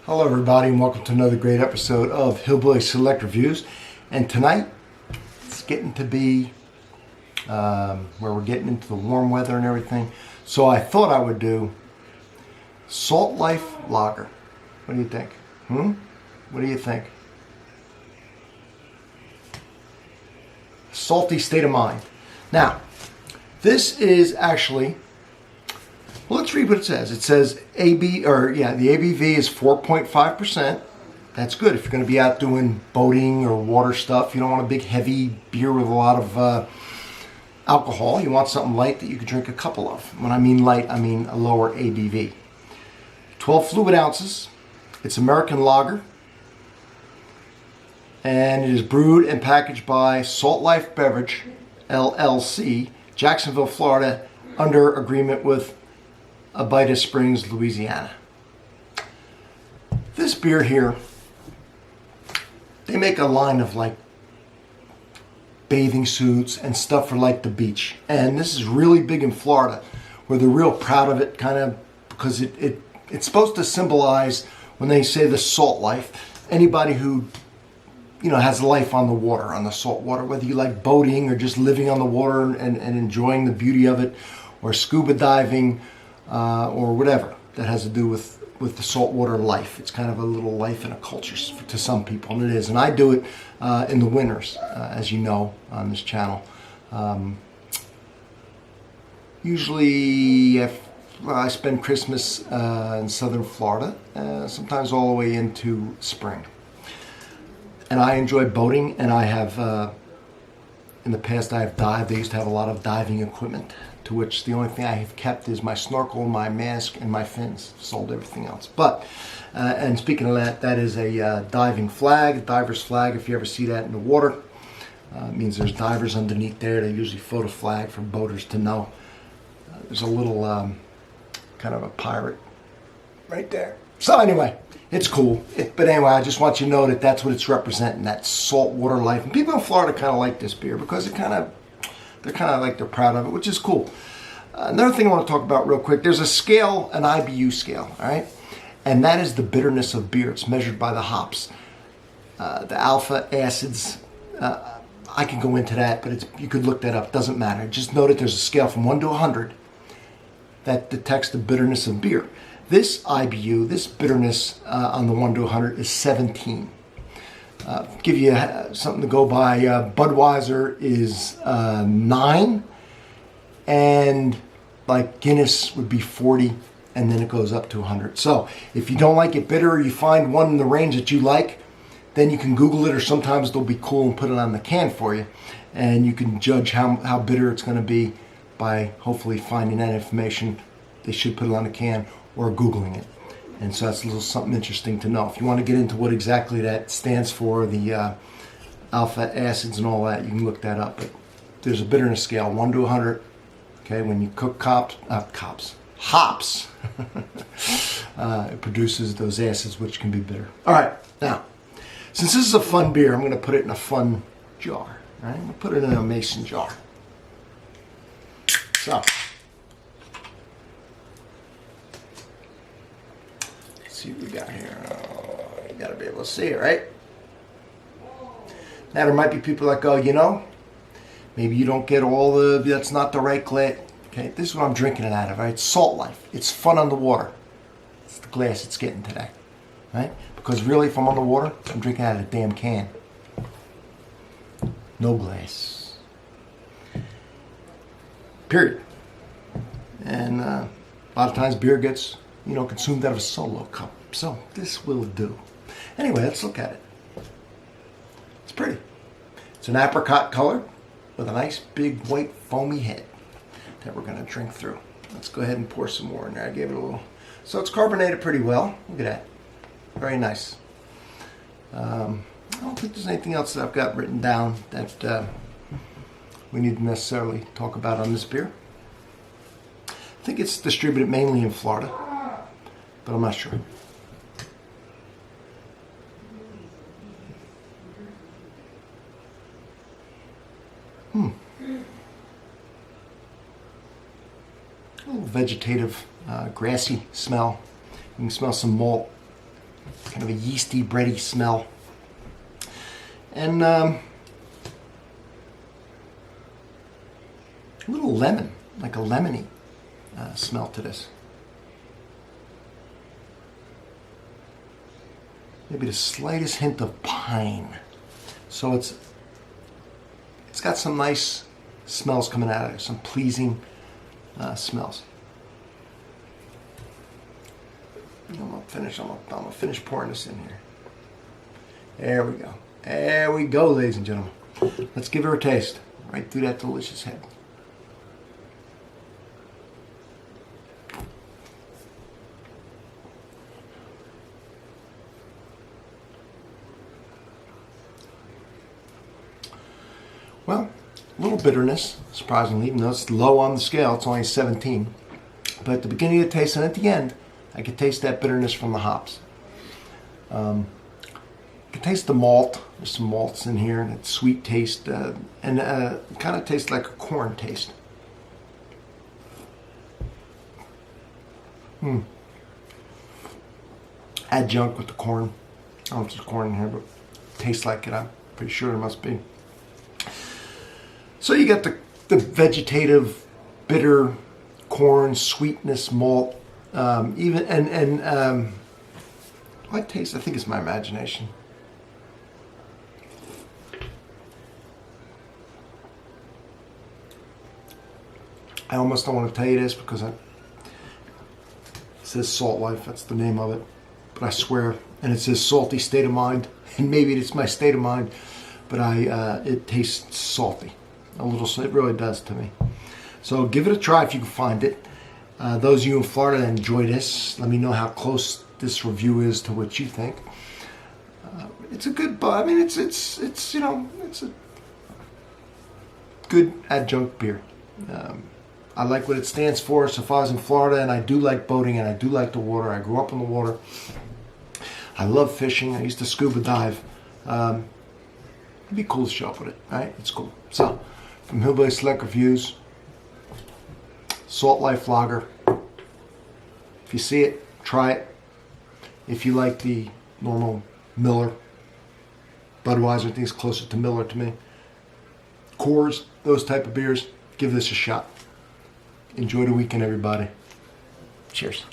Hello everybody and welcome to another great episode of Hillbilly Select Reviews. And tonight it's getting to be where we're getting into the warm weather and everything. So I thought I would do Salt Life Lager. What do you think? What do you think? Salty State of Mind. Now, this is actually, well, let's read what it says. It says the ABV is 4.5%. That's good if you're going to be out doing boating or water stuff. You don't want a big heavy beer with a lot of alcohol. You want something light that you can drink a couple of. When I mean light, I mean a lower ABV. 12 fluid ounces. It's American lager. And it is brewed and packaged by Salt Life Beverage, LLC, Jacksonville, Florida, under agreement with Abita Springs, Louisiana. This beer here, they make a line of like bathing suits and stuff for like the beach. And this is really big in Florida, where they're real proud of it, kind of, because it's supposed to symbolize, when they say the salt life, anybody who has life on the water, on the salt water, whether you like boating or just living on the water and enjoying the beauty of it, or scuba diving, or whatever that has to do with the saltwater life. It's kind of a little life and a culture to some people, and it is. And I do it in the winters, as you know, on this channel. Usually, I spend Christmas in southern Florida, sometimes all the way into spring. And I enjoy boating, and I have, in the past I have dived. I used to have a lot of diving equipment, to which the only thing I have kept is my snorkel, my mask, and my fins. Sold everything else. But, and speaking of that, that is a diving flag, a diver's flag. If you ever see that in the water, it means there's divers underneath there. They usually float a flag for boaters to know. There's a little kind of a pirate right there. So anyway, it's cool. But anyway, I just want you to know that that's what it's representing, that saltwater life. And people in Florida kind of like this beer because they're kind of like they're proud of it, which is cool. Another thing I want to talk about real quick, there's a scale, an IBU scale, all right? And that is the bitterness of beer. It's measured by the hops. The alpha acids, I can go into that, but you could look that up. Doesn't matter. Just know that there's a scale from 1 to 100 that detects the bitterness of beer. This IBU, this bitterness on the 1 to 100 is 17. Give you something to go by. Budweiser is 9, and like Guinness would be 40, and then it goes up to 100. So if you don't like it bitter, or you find one in the range that you like, then you can Google it, or sometimes they'll be cool and put it on the can for you, and you can judge how bitter it's going to be by hopefully finding that information. They should put it on the can, or Googling it. And so that's a little something interesting to know. If you want to get into what exactly that stands for, the alpha acids and all that, you can look that up. But there's a bitterness scale, 1 to 100. Okay, when you cook hops, it produces those acids, which can be bitter. All right, now, since this is a fun beer, I'm going to put it in a fun jar. All right, I'm going to put it in a mason jar. So, see what we got here. Oh, you got to be able to see it, right? Now, there might be people that go, maybe you don't get that's not the right glass. Okay, this is what I'm drinking it out of, right? It's Salt Life. It's fun on the water. It's the glass it's getting today, right? Because really, if I'm on the water, I'm drinking out of a damn can. No glass. Period. And a lot of times beer gets, consumed out of a solo cup. So this will do. Anyway, let's look at it. It's pretty. It's an apricot color with a nice big white foamy head that we're going to drink through. Let's go ahead and pour some more in there. I gave it a little. So it's carbonated pretty well. Look at that. Very nice. I don't think there's anything else that I've got written down that we need to necessarily talk about on this beer. I think it's distributed mainly in Florida, but I'm not sure. A little vegetative, grassy smell. You can smell some malt kind of a yeasty, bready smell. And a little lemon, like a lemony smell to this. Maybe the slightest hint of pine. So it's got some nice smells coming out of it, some pleasing smells. I'm gonna finish pouring this in here. There we go. There we go, ladies and gentlemen. Let's give her a taste. Right through that delicious head. Well, a little bitterness, surprisingly, even though it's low on the scale, it's only 17. But at the beginning of the taste and at the end, I could taste that bitterness from the hops. I can taste the malt. There's some malts in here, and that sweet taste, and it kind of tastes like a corn taste. Adjunct with the corn. I don't know if there's corn in here, but it tastes like it. I'm pretty sure there must be. So you get the vegetative, bitter corn, sweetness, malt, even what taste? I think it's my imagination. I almost don't want to tell you this because it says Salt Life. That's the name of it. But I swear, and it says salty state of mind, and maybe it's my state of mind, but it tastes salty. A little, it really does to me. So give it a try if you can find it. Those of you in Florida that enjoy this, let me know how close this review is to what you think. It's a good, I mean, it's you know, it's a good adjunct beer. I like what it stands for. So if I was in Florida, and I do like boating, and I do like the water, I grew up in the water. I love fishing. I used to scuba dive. It'd be cool to show up with it, right? It's cool. So, from Hillbilly Select Reviews, Salt Life Lager. If you see it, try it. If you like the normal Miller, Budweiser, I think it's closer to Miller to me. Coors, those type of beers, give this a shot. Enjoy the weekend, everybody. Cheers.